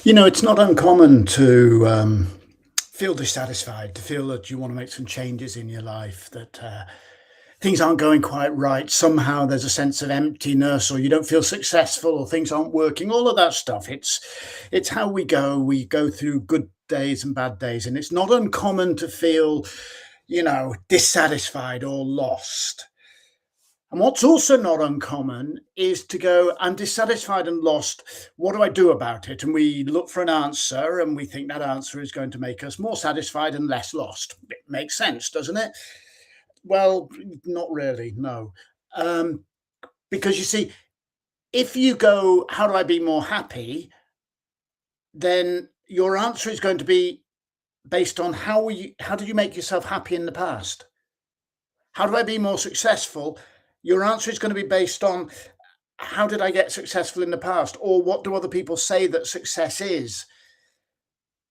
It's not uncommon to feel dissatisfied, to feel that you want to make some changes in your life, that things aren't going quite right. Somehow there's a sense of emptiness, or you don't feel successful, or things aren't working. All of that stuff. It's how we go. We go through good days and bad days, and it's not uncommon to feel, dissatisfied or lost. And what's also not uncommon is to go, I'm dissatisfied and lost. What do I do about it? And we look for an answer and we think that answer is going to make us more satisfied and less lost. It makes sense, doesn't it? Well, not really, no. Um, because you see, if you go, how do I be more happy? Then your answer is going to be based on how did you make yourself happy in the past? How do I be more successful? Your answer is going to be based on how did I get successful in the past? Or what do other people say that success is?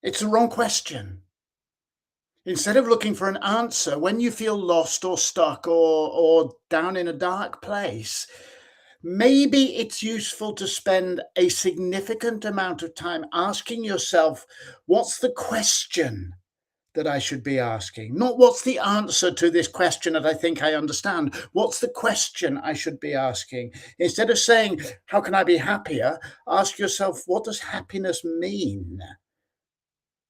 It's the wrong question. Instead of looking for an answer, when you feel lost or stuck or down in a dark place, maybe it's useful to spend a significant amount of time asking yourself, what's the question that I should be asking? Not what's the answer to this question that I think I understand. What's the question I should be asking? Instead of saying, how can I be happier? Ask yourself, what does happiness mean?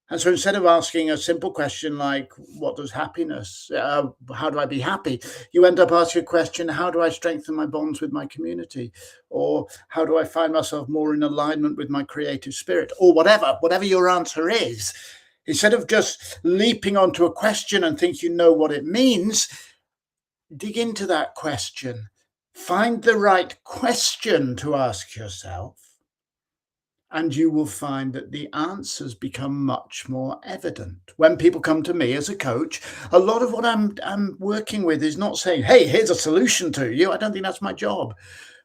And so instead of asking a simple question like, what does happiness, how do I be happy? You end up asking a question, how do I strengthen my bonds with my community? Or how do I find myself more in alignment with my creative spirit? Or whatever your answer is. Instead of just leaping onto a question and think you know what it means, dig into that question. Find the right question to ask yourself, and you will find that the answers become much more evident. When people come to me as a coach, a lot of what I'm working with is not saying, hey, here's a solution to you. I don't think that's my job.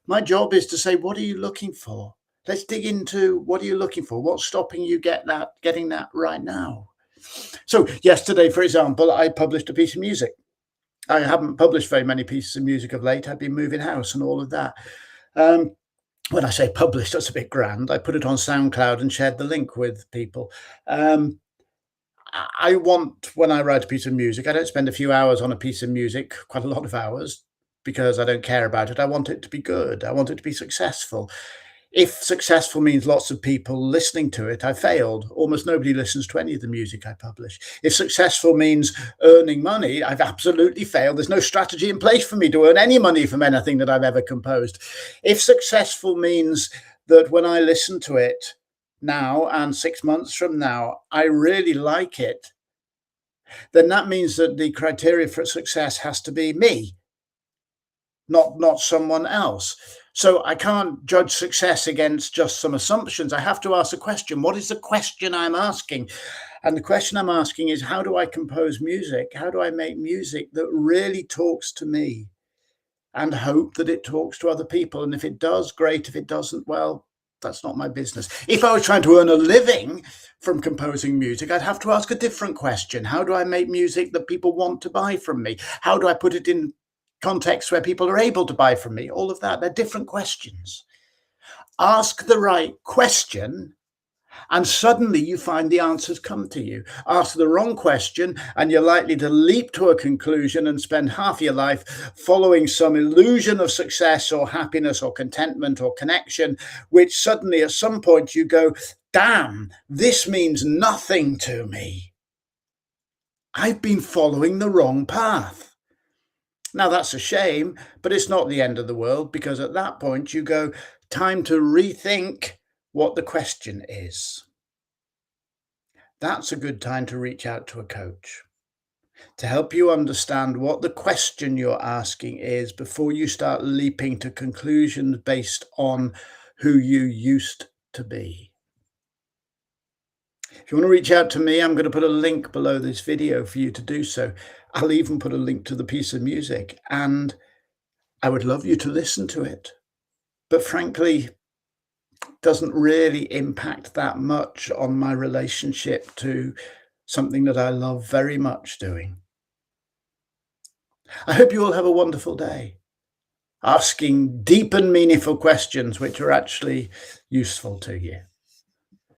My job is to say, what are you looking for? Let's dig into what are you looking for? What's stopping you getting that right now? So yesterday, for example, I published a piece of music. I haven't published very many pieces of music of late. I've been moving house and all of that. Um, when I say published, that's a bit grand. I put it on SoundCloud and shared the link with people. Um, I want, when I write a piece of music, I don't spend a few hours on a piece of music, quite a lot of hours, because I don't care about it. I want it to be good. I want it to be successful. If successful means lots of people listening to it, I failed. Almost nobody listens to any of the music I publish. If successful means earning money, I've absolutely failed. There's no strategy in place for me to earn any money from anything that I've ever composed. If successful means that when I listen to it now and 6 months from now, I really like it, then that means that the criteria for success has to be me, not someone else. So I can't judge success against just some assumptions. I have to ask a question. What is the question I'm asking? And the question I'm asking is, how do I compose music? How do I make music that really talks to me, and hope that it talks to other people? And if it does, great. If it doesn't, well, that's not my business. If I was trying to earn a living from composing music, I'd have to ask a different question. How do I make music that people want to buy from me? How do I put it in contexts where people are able to buy from me? All of that, they're different questions. Ask the right question, and suddenly you find the answers come to you. Ask the wrong question, and you're likely to leap to a conclusion and spend half your life following some illusion of success or happiness or contentment or connection, which suddenly at some point you go, damn, this means nothing to me. I've been following the wrong path. Now, that's a shame, but it's not the end of the world, because at that point you go, time to rethink what the question is. That's a good time to reach out to a coach to help you understand what the question you're asking is before you start leaping to conclusions based on who you used to be. If you want to reach out to me, I'm going to put a link below this video for you to do so. I'll even put a link to the piece of music, and I would love you to listen to it. But frankly, it doesn't really impact that much on my relationship to something that I love very much doing. I hope you all have a wonderful day, asking deep and meaningful questions which are actually useful to you.